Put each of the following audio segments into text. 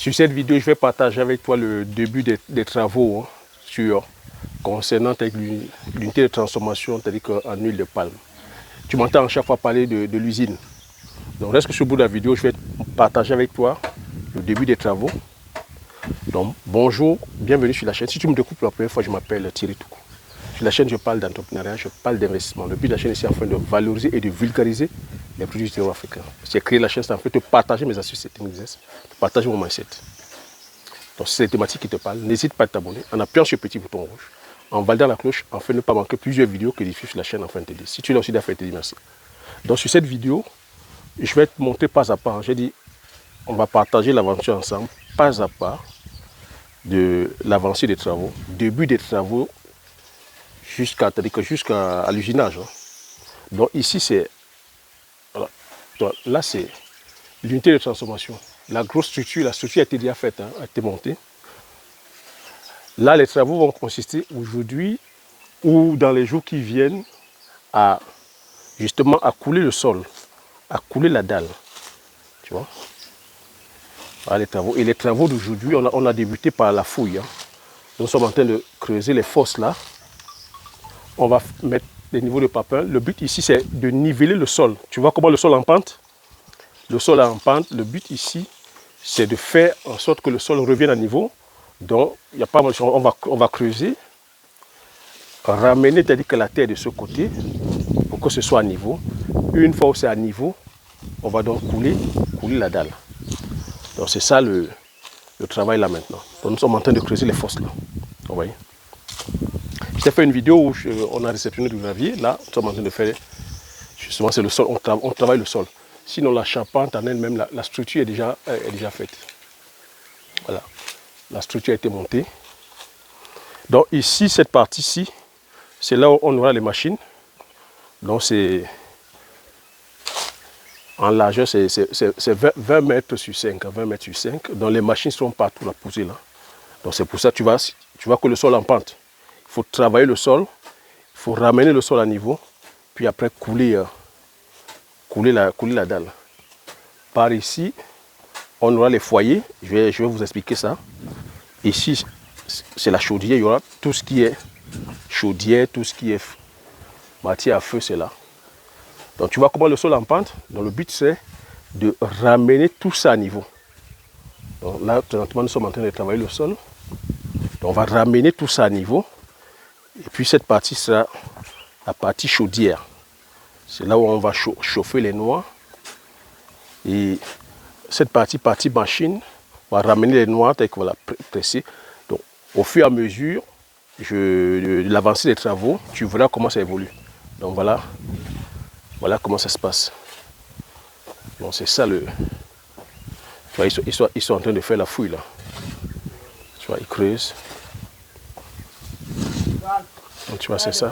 Sur cette vidéo, je vais partager avec toi le début des travaux concernant l'unité de transformation, c'est-à-dire en huile de palme. Tu m'entends à chaque fois parler de l'usine. Donc reste sur le bout de la vidéo, je vais partager avec toi le début des travaux. Donc bonjour, bienvenue sur la chaîne. Si tu me découvres pour la première fois, je m'appelle Thierry Toukou. Sur la chaîne, je parle d'entrepreneuriat, je parle d'investissement. Le but de la chaîne est afin de valoriser et de vulgariser les produits du terroir africain. J'ai créé la chaîne, c'est en fait de partager mes astuces techniques, de partager mon mindset. Donc si c'est les thématiques qui te parlent, n'hésite pas à t'abonner en appuyant sur le petit bouton rouge, en validant la cloche, afin de ne pas manquer plusieurs vidéos que je diffuse sur la chaîne afin de t'aider. Si tu l'as aussi d'affaires, je te dis merci. Donc sur cette vidéo, je vais te montrer pas à pas. J'ai dit, on va partager l'aventure ensemble, pas à pas, de l'avancée des travaux, début des travaux, jusqu'à l'usinage. Donc ici, c'est, voilà. Là, c'est l'unité de transformation. La grosse structure, la structure a été déjà faite, a été montée. Là, les travaux vont consister aujourd'hui ou dans les jours qui viennent à justement à couler le sol, à couler la dalle. Tu vois? Voilà les travaux. Et les travaux d'aujourd'hui, on a débuté par la fouille. Nous sommes en train de creuser les fosses là. On va mettre des niveaux de papin. Le but ici, c'est de niveler le sol. Tu vois comment le sol est en pente? Le sol est en pente. Le but ici, c'est de faire en sorte que le sol revienne à niveau. Donc, il n'y a pas mal de choses. On va creuser, ramener, c'est-à-dire que la terre de ce côté, pour que ce soit à niveau. Une fois où c'est à niveau, on va donc couler la dalle. Donc, c'est ça le travail là maintenant. Donc, nous sommes en train de creuser les fosses là. Vous voyez? Je t'ai fait une vidéo où on a réceptionné du gravier. Là, nous sommes en train de faire, justement, c'est le sol. On travaille le sol. Sinon, la charpente en elle-même, la structure est déjà faite. Voilà. La structure a été montée. Donc ici, cette partie-ci, c'est là où on aura les machines. Donc c'est en largeur, c'est 20 mètres sur 5. 20 mètres sur 5. Donc les machines sont partout là, posées là. Donc c'est pour ça que tu vois que le sol est en pente. Il faut travailler le sol, il faut ramener le sol à niveau, puis après couler la dalle. Par ici, on aura les foyers. Je vais vous expliquer ça. Ici, c'est la chaudière. Il y aura tout ce qui est chaudière, tout ce qui est matière à feu, c'est là. Donc tu vois comment le sol est en pente. Donc le but, c'est de ramener tout ça à niveau. Donc là, présentement, nous sommes en train de travailler le sol. Donc on va ramener tout ça à niveau. Et puis cette partie sera la partie chaudière. C'est là où on va chauffer les noix. Et cette partie machine, on va ramener les noix telles qu'on va presser. Donc au fur et à mesure de l'avancée des travaux, tu verras comment ça évolue. Donc voilà comment ça se passe. Donc c'est ça le... Tu vois, ils sont en train de faire la fouille là. Tu vois, ils creusent. Donc tu vois, c'est ça.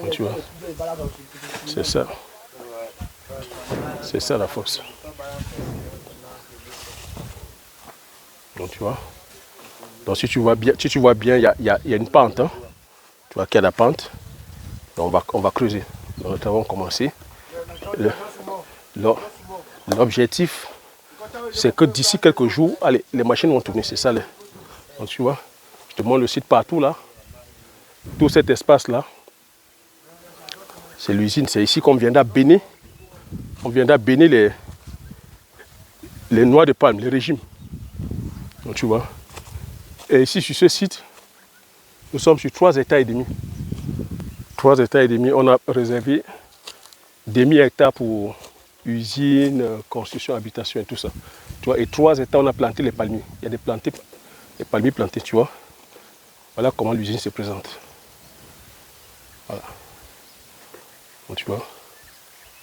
Donc, tu vois, c'est ça. C'est ça la force. Donc tu vois. Donc si tu vois bien, il y a une pente. Hein. Tu vois qu'il y a la pente. Donc on va creuser. Donc nous avons commencé. L'objectif, c'est que d'ici quelques jours, allez, les machines vont tourner. C'est ça. Donc tu vois, je te montre le site partout là. Tout cet espace là, c'est l'usine. C'est ici qu'on viendra bénir. On viendra bénir les noix de palme, les régimes. Donc tu vois. Et ici sur ce site, nous sommes sur 3 hectares et demi. 3 hectares et demi, on a réservé des 1000 hectares pour usine, construction, habitation et tout ça. Tu vois, et 3 hectares, on a planté les palmiers. Il y a des palmiers plantés, tu vois. Voilà comment l'usine se présente. Voilà. Donc, tu vois.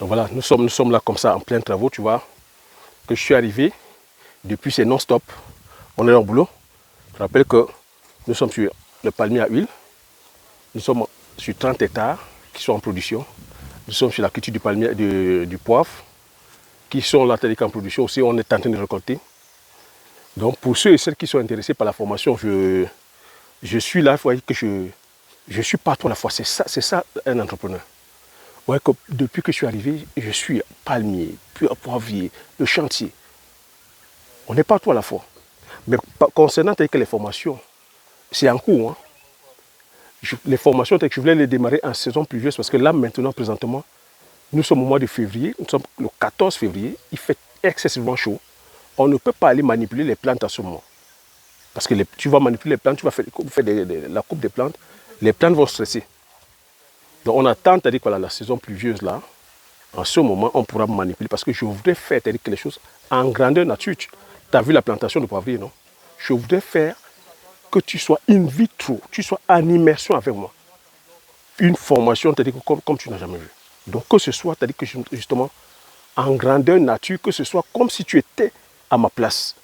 Donc voilà, nous sommes là comme ça, en plein travaux, tu vois. Que je suis arrivé, depuis c'est non-stop. On est en boulot. Je rappelle que nous sommes sur le palmier à huile. Nous sommes sur 30 hectares qui sont en production. Nous sommes sur la culture du palmier, du poivre, qui sont là en production aussi. On est en train de récolter. Donc pour ceux et celles qui sont intéressés par la formation, je suis là, vous voyez que je suis partout à la fois. C'est ça un entrepreneur. Vous voyez que depuis que je suis arrivé, je suis palmier, puis poivrier, le chantier. On est partout à la fois. Mais concernant les formations, c'est en cours. Hein. Les formations, je voulais les démarrer en saison pluvieuse parce que là, maintenant, présentement, nous sommes au mois de février, nous sommes le 14 février, il fait excessivement chaud. On ne peut pas aller manipuler les plantes à ce moment. Parce que tu vas manipuler les plantes, tu vas faire la coupe des plantes, les plantes vont stresser. Donc on attend, c'est-à-dire que la saison pluvieuse là, en ce moment, on pourra manipuler parce que je voudrais faire les choses en grandeur nature. Tu as vu la plantation de poivrier, non? Je voudrais faire que tu sois in vitro, tu sois en immersion avec moi. Une formation, c'est-à-dire comme tu n'as jamais vu. Donc que ce soit, c'est-à-dire que justement, en grandeur nature, que ce soit comme si tu étais à ma place.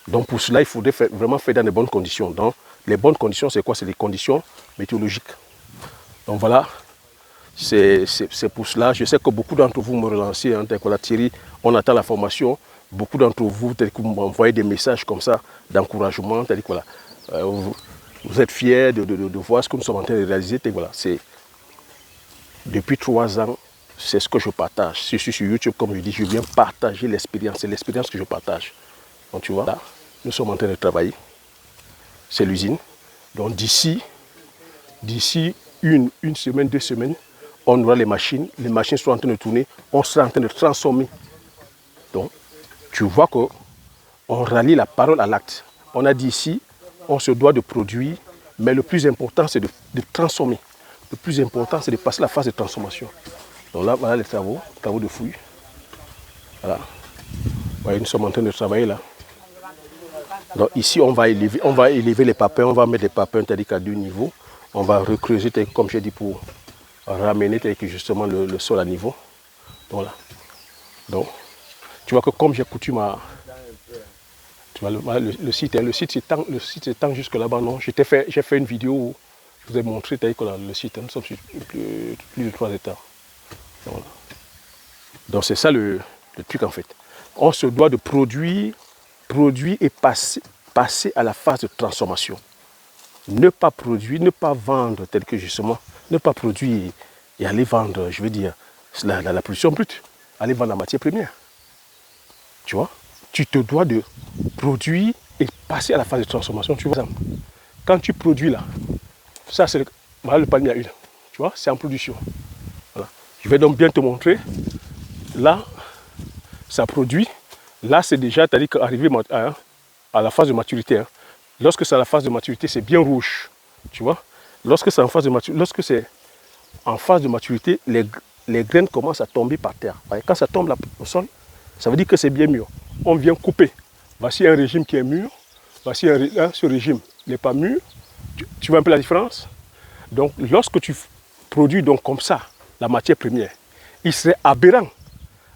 Donc pour cela, il faudrait vraiment faire dans de bonnes conditions. Donc les bonnes conditions, c'est quoi? C'est les conditions météorologiques. Donc voilà, c'est pour cela. Je sais que beaucoup d'entre vous me relancez, hein, Thierry, on attend la formation. Beaucoup d'entre vous, m'envoyez des messages comme ça, d'encouragement. Voilà, vous êtes fiers de voir ce que nous sommes en train de réaliser. Voilà, depuis 3 ans, c'est ce que je partage. Si je suis sur YouTube, comme je dis, je viens partager l'expérience. C'est l'expérience que je partage. Donc tu vois, là, nous sommes en train de travailler. C'est l'usine. Donc d'ici une semaine, 2 semaines, on aura les machines sont en train de tourner, on sera en train de transformer. Donc, tu vois qu'on rallie la parole à l'acte. On a dit ici, on se doit de produire, mais le plus important, c'est de transformer. Le plus important, c'est de passer la phase de transformation. Donc là, voilà les travaux de fouille. Voilà. Voyez, nous sommes en train de travailler là. Donc ici, on va élever les papins, on va mettre les papins à 2 niveaux. On va recreuser, comme j'ai dit, pour ramener justement le sol à niveau. Donc là. Donc, tu vois que comme j'ai coutume à... Tu vois, le site s'étend jusque là-bas, non? J'ai fait une vidéo où je vous ai montré le site. Nous sommes sur plus de 3 hectares. Donc c'est ça le truc en fait. On se doit de produire et passer à la phase de transformation. Ne pas produire, ne pas vendre tel que justement, ne pas produire et aller vendre, je veux dire, la production brute, aller vendre la matière première. Tu vois, tu te dois de produire et passer à la phase de transformation. Tu vois, quand tu produis là, ça c'est le palmier à huile. Tu vois, c'est en production. Voilà. Je vais donc bien te montrer. Là, ça produit. Là, c'est déjà, c'est-à-dire qu'arrivé à la phase de maturité. Hein. Lorsque c'est à la phase de maturité, c'est bien rouge. Tu vois, lorsque c'est en phase de maturité, les graines commencent à tomber par terre. Quand ça tombe là, au sol, ça veut dire que c'est bien mûr. On vient couper. Voici un régime qui est mûr. Voici ce régime n'est pas mûr. Tu vois un peu la différence? Donc, lorsque tu produis donc comme ça la matière première, il serait aberrant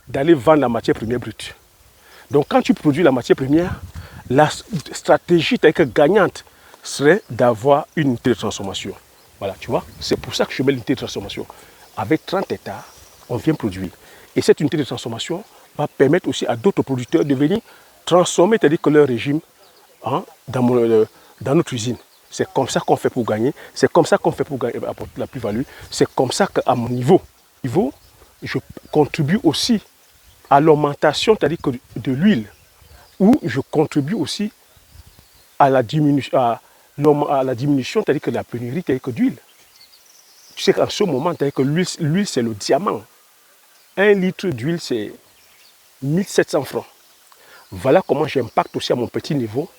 d'aller vendre la matière première brute. Donc, quand tu produis la matière première, la stratégie gagnante serait d'avoir une unité de transformation. Voilà, tu vois, c'est pour ça que je mets l'unité de transformation. Avec 30 hectares, on vient produire. Et cette unité de transformation va permettre aussi à d'autres producteurs de venir transformer, c'est-à-dire que leur régime hein, dans notre usine. C'est comme ça qu'on fait pour gagner. C'est comme ça qu'on fait pour apporter la plus-value. C'est comme ça qu'à mon niveau, je contribue aussi à l'augmentation, c'est-à-dire que de l'huile, où je contribue aussi à la diminution, c'est-à-dire que de la pénurie, c'est-à-dire que d'huile. Tu sais qu'en ce moment, c'est-à-dire que l'huile, c'est le diamant. 1 litre d'huile, c'est 1700 francs. Voilà comment j'impacte aussi à mon petit niveau.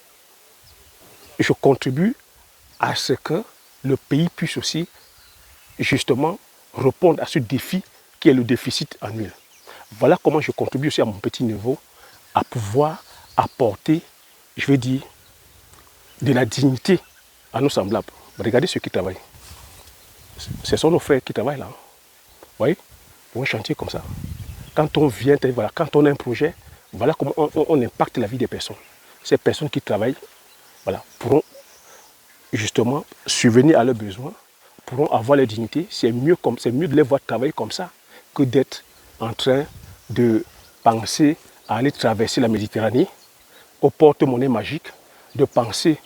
Et je contribue à ce que le pays puisse aussi, justement, répondre à ce défi qui est le déficit en huile. Voilà comment je contribue aussi à mon petit niveau à pouvoir apporter, je veux dire, de la dignité à nos semblables. Regardez ceux qui travaillent. Ce sont nos frères qui travaillent là. Vous voyez, pour un chantier comme ça. Quand on vient, voilà, quand on a un projet, voilà comment on impacte la vie des personnes. Ces personnes qui travaillent, voilà, pourront justement subvenir à leurs besoins, pourront avoir leur dignité. C'est mieux de les voir travailler comme ça que d'être en train de penser à aller traverser la Méditerranée au porte-monnaie magique, de penser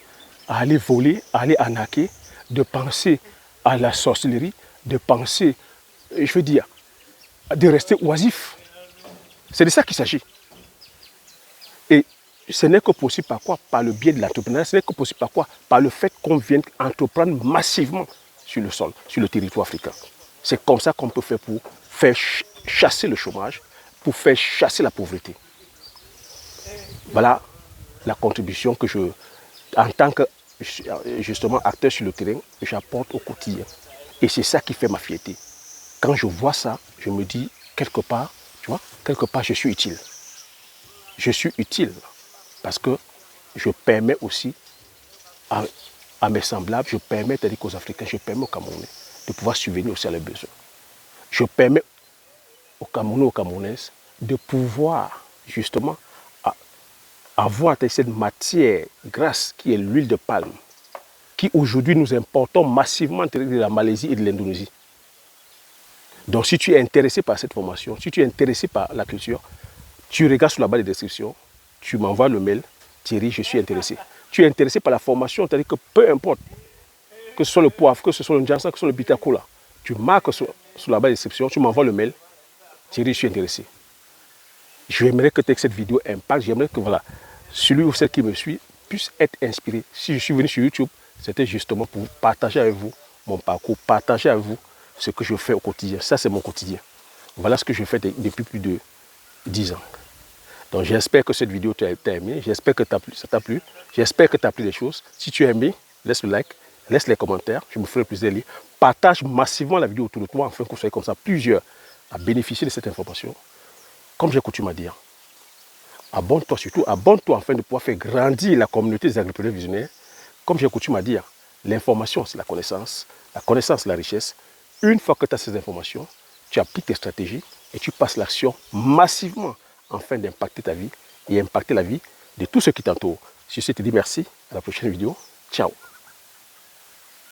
à aller voler, à aller arnaquer, de penser à la sorcellerie, de penser, je veux dire, de rester oisif. C'est de ça qu'il s'agit. Et Ce n'est que possible par quoi? Par le biais de l'entrepreneuriat. Ce n'est que possible par quoi? Par le fait qu'on vienne entreprendre massivement sur le sol, sur le territoire africain. C'est comme ça qu'on peut faire pour faire chasser le chômage, pour faire chasser la pauvreté. Voilà la contribution que je, en tant que justement acteur sur le terrain, j'apporte au quotidien. Et c'est ça qui fait ma fierté. Quand je vois ça, je me dis, quelque part, tu vois, quelque part, je suis utile. Je suis utile parce que je permets aussi à mes semblables, je permets aux Africains, je permets aux Camerounais de pouvoir subvenir aussi à leurs besoins. Je permets aux Camerounais, aux Camerounaises de pouvoir justement avoir cette matière grasse qui est l'huile de palme, qui aujourd'hui nous importons massivement de la Malaisie et de l'Indonésie. Donc si tu es intéressé par cette formation, si tu es intéressé par la culture, tu regardes sur la barre de description, tu m'envoies le mail, Thierry, je suis intéressé. Tu es intéressé par la formation, c'est-à-dire que peu importe, que ce soit le poivre, que ce soit le Njansa, que ce soit le Bitakola, tu marques sur la barre de description, tu m'envoies le mail, Thierry, je suis intéressé. J'aimerais que cette vidéo impacte, j'aimerais que voilà, celui ou celle qui me suit puisse être inspiré. Si je suis venu sur YouTube, c'était justement pour partager avec vous mon parcours, partager avec vous ce que je fais au quotidien. Ça, c'est mon quotidien. Voilà ce que je fais depuis plus de 10 ans. Donc j'espère que cette vidéo t'a aimé, j'espère que ça t'a plu, j'espère que tu as appris des choses. Si tu as aimé, laisse le like, laisse les commentaires, je me ferai plaisir de lire. Partage massivement la vidéo autour de toi afin que vous soyez comme ça plusieurs à bénéficier de cette information. Comme j'ai coutume à dire, abonne-toi surtout, abonne-toi afin de pouvoir faire grandir la communauté des agripreneurs visionnaires. Comme j'ai coutume à dire, l'information c'est la connaissance c'est la richesse. Une fois que tu as ces informations, tu appliques tes stratégies et tu passes l'action massivement afin d'impacter ta vie et impacter la vie de tous ceux qui t'entourent. Sur ce, je te dis merci, à la prochaine vidéo. Ciao.